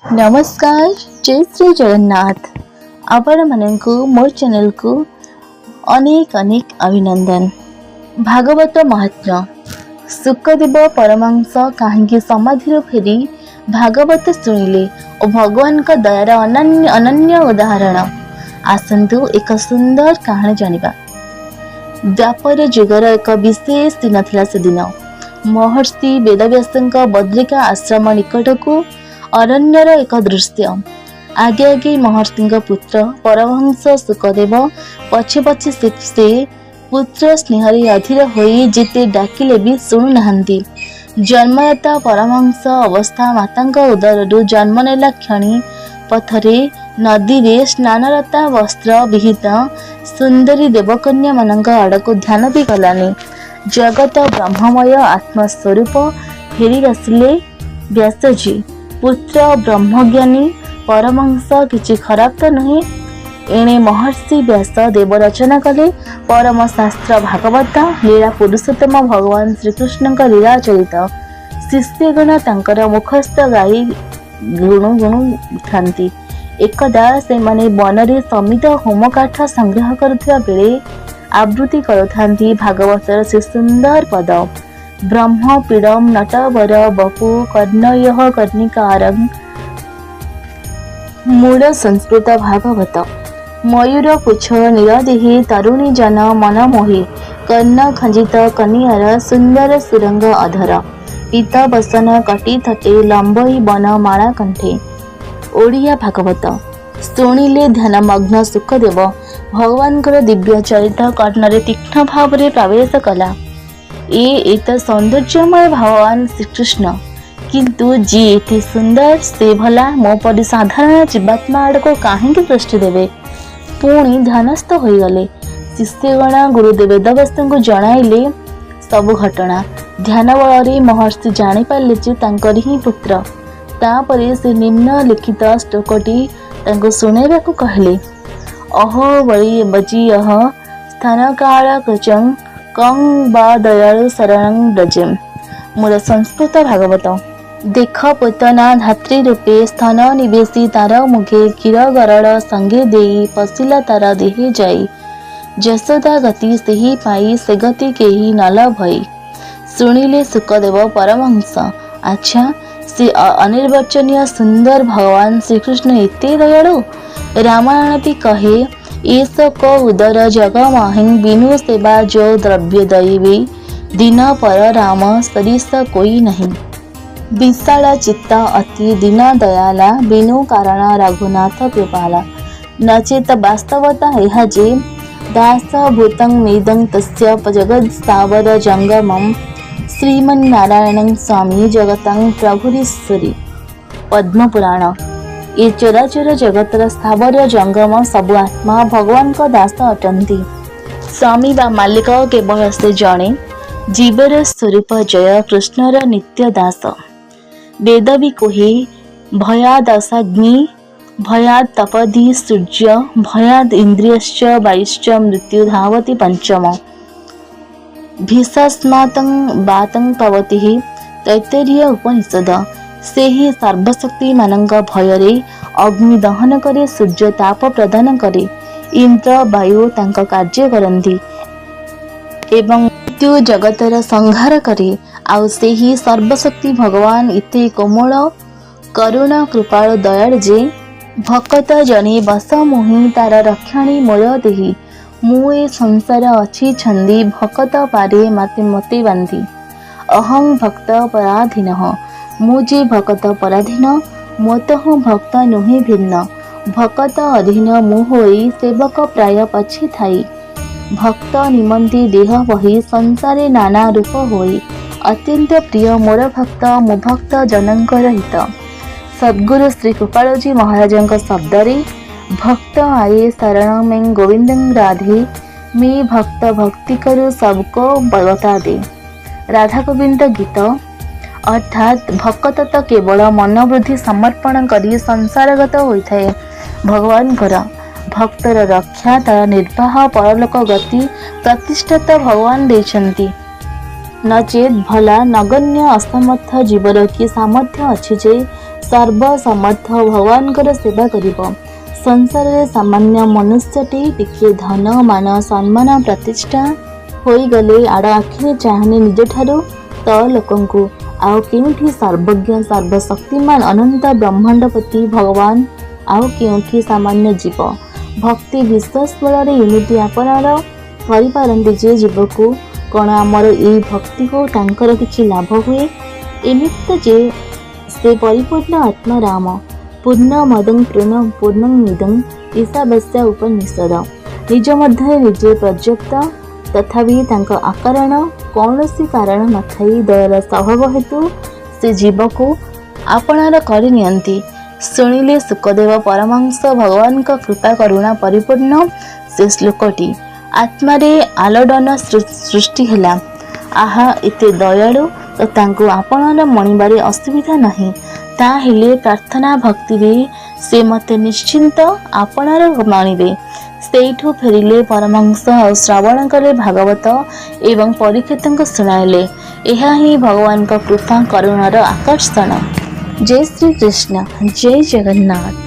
नमस्कार जय श्री जगन्नाथ आपण मानकु मोर चैनल को अनेक अनेक अभिनंदन। भागवत महात्म्य सुखदेव परमहंस कहीं समाधि फेरी भागवत शुणिले और भगवान का दयार अनन्य अनन्य उदाहरण। आसंतु एक सुंदर कहानी जानिबा। द्वापर जुगर एक विशेष दिन थिला से दिन महर्षि वेदव्यासଙ୍କ बद्रिका आश्रम निकट को अरण्यर एक दृश्य। आगे आगे महर्षि पुत्र परमहंस सुखदेव पछे पछे से पुत्र स्नेह अधीर होई जेते डाकिले भी शुणु नाहंती। जन्मदाता परमहंस अवस्था माता उदर जन्म नेला क्षणी पथरे नदी रे स्नानरता वस्त्र विहित सुंदरी देवकन्या मानक आड़क ध्यान भी कलानी। जगत ब्रह्ममय आत्मस्वरूप फेरी आसिले व्यासजी। पुत्र ब्रह्मज्ञानी परमहंस किछि खराब तो नहीं। एणे महर्षि व्यास देव रचना कले परम शास्त्र भागवत लीला पुरुषोत्तम भगवान श्रीकृष्ण का लीला चरित। शिष्यगण तांकर मुखस्थ गाई गुणु गुणु थांती। एकदा से माने बनरे समित होमकाठ संग्रह करुथिबा बेले आवृत्ति करुथांती भागवतर से सुंदर पद। ब्रह्म पीडम नटवर बपु कर्णयः कर्णिकारं मूल संस्कृत भागवत। मयूर पुछ नीलदेही तरुणी जन मन मोहि कर्ण खंजित कनियार सुंदर सुरंग अधर पीत बसन कटी थटे लंबई बन माला कंठे। ओडिया भागवत शुणिले ध्यानमग्न सुखदेव भगवान दिव्य चरित कर्णरे तीक्ष्ण भाव में प्रवेश कला। ये तो सौंदर्यमय भगवान श्रीकृष्ण किंतु जी एते सुंदर से भला मो परि साधारण जीवात्मा आड़क कहीं दृष्टि देवे। पुणी ध्यानस्थ हो गले। शिष्यगण गुरुदेव वेदव्यास को जणाइले सब घटना। ध्यान बल महर्षि जानी पारे जे तांकर ही पुत्र। तापरे से निम्नलिखित श्लोकटी तांको सुनाइबा को कहले। अहो बळी बजी अह स्थान काल कृचं कं बा दयालु शरण ब्रजेम। मूल संस्कृत भागवत। देख पुतना धात्री रूपे स्थान निवेशी तार मुखे क्षीर गरड़ संगे देई पशिला तार देहे जाई। जसोदा गति सेही पाई से गति केही नल भई। शुणिले सुखदेव परमहंस। अच्छा से अनिर्वचनीय सुंदर भगवान श्रीकृष्ण एते दयालु। रामायण भी कहे ईश को उदर जग माहिं बिनु सेवा जो द्रव्य दैवी दीन पर राम सरिस कोई नहीं। विशाल चित्त अति दीन दयाला बिनु कारण रघुनाथ कृपाला। नचेत वास्तवता यह जे दास भूतं मेदं तस्य जगद स्थावर जंगमं श्रीमन्नारायणं स्वामी जगतं प्रभुरीश्वरी। पद्म पुराण। ये चराचर जगतर स्थावर जंगम सबु आत्मा भगवान का दास अटंती। स्वामी बा मालिक केवल से जणे जीवर स्वरूप जय कृष्णर नित्य दास। वेद भी कहे भयादसाग्नि भयाद तपदि सूर्य भयाद इंद्रियश्च वायुश्च मृत्यु धावति पंचम। भीषस्मातं बातं पवति तैत्तरीय उपनिषद। से ही सर्वशक्ति मानक भୟରେ अग्नि दहन करे सूर्य ताप प्रदान करे इंद्र वायु तांका कार्य करती एवं मृत्यु जगतर संहार करे। आउ से ही सर्वशक्ति भगवान इते कोमल करुण कृपाल दयाल जे भक्त जने बस मोहि तार रक्षणी मोर देही। मु ए संसार अछि छंदी भक्त पारे मते मते बांधी। अहं भक्त पराधीनः मुझे भक्त पराधीन मोतः भक्त नुहे भिन्न। भक्त अधीन मुहोई सेवक प्राय पछे थाई। भक्त निमंती देह बही संसारे नाना रूप होई। अत्यंत प्रिय मोर भक्त मो भक्त जनकर हित। सद्गुरु श्री कृपालजी महाराज शब्दरे भक्त आए शरण में गोविंद राधे मे भक्त भक्ति करू सबको बता दे। राधा गोविंद गीत। अर्थात भक्त तो केवल मनोवृद्धि समर्पण करी संसारगत होता है। भगवान भक्तर रक्षा तार निर्वाह परलोक गति प्रतिष्ठा तो भगवान देछंती। नचेत भला नगण्य असमर्थ जीवर की सामर्थ्य अच्छी जे ସର୍ବସମର୍ଥ ଭଗବାନଙ୍କର ସେବା କରିବ। ସଂସାରରେ ସାମାନ୍ୟ ମନୁଷ୍ୟଟି ଟିକିଏ ଧନ ମାନ ସମ୍ମାନ ପ୍ରତିଷ୍ଠା ହୋଇଗଲେ ଆଡ଼ ଆଖିରେ ଚାହାଁନି ନିଜଠାରୁ ତଳ ଲୋକଙ୍କୁ। ଆଉ କେଉଁଠି ସର୍ବଜ୍ଞ ସର୍ବଶକ୍ତିମାନ ଅନନ୍ତ ବ୍ରହ୍ମାଣ୍ଡପତି ଭଗବାନ, ଆଉ କେଉଁଠି ସାମାନ୍ୟ ଜୀବ। ଭକ୍ତି ବିଶ୍ୱାସ ବଳରେ ଏମିତି ଆପଣାର କରିପାରନ୍ତି ଯେ ଜୀବକୁ କ'ଣ ଆମର ଏଇ ଭକ୍ତିକୁ ତାଙ୍କର କିଛି ଲାଭ ହୁଏ। ଏମିତି ତ ଯେ ସେ ପରିପୂର୍ଣ୍ଣ ଆତ୍ମା ରାମ। ପୂର୍ଣ୍ଣମଦଂ ପୂର୍ଣ୍ଣମିଦଂ ଈଶାବାସ୍ୟ ଉପନିଷଦ। ନିଜ ମଧ୍ୟରେ ନିଜେ ପ୍ରଯୁକ୍ତ, ତଥାପି ତାଙ୍କ ଆକରଣ କୌଣସି କାରଣ ନଥାଇ ଦୟାର ସ୍ୱଭାବ ହେତୁ ସେ ଜୀବକୁ ଆପଣାର କରିନିଅନ୍ତି। ଶୁଣିଲେ ସୁକଦେବ ପରମହଂସ ଭଗବାନଙ୍କ କୃପା କରୁଣା ପରିପୂର୍ଣ୍ଣ ସେ ଶ୍ଲୋକଟି। ଆତ୍ମାରେ ଆଲୋଡ଼ନ ସୃଷ୍ଟି ହେଲା। ଆହା ଏତେ ଦୟାଳୁ, ତ ତାଙ୍କୁ ଆପଣାର ମଣିବାରେ ଅସୁବିଧା ନାହିଁ। ତାହେଲେ ପ୍ରାର୍ଥନା ଭକ୍ତିରେ ସେ ମୋତେ ନିଶ୍ଚିନ୍ତ ଆପଣାର ମଣିବେ। ସେଇଠୁ ଫେରିଲେ ପରମହଂସ ଆଉ ଶ୍ରବଣ କଲେ ଭାଗବତ ଏବଂ ପରୀକ୍ଷିତଙ୍କୁ ଶୁଣାଇଲେ। ଏହା ହିଁ ଭଗବାନଙ୍କ କୃପା କରୁଣାର ଆକର୍ଷଣ। ଜୟ ଶ୍ରୀକୃଷ୍ଣ, ଜୟ ଜଗନ୍ନାଥ।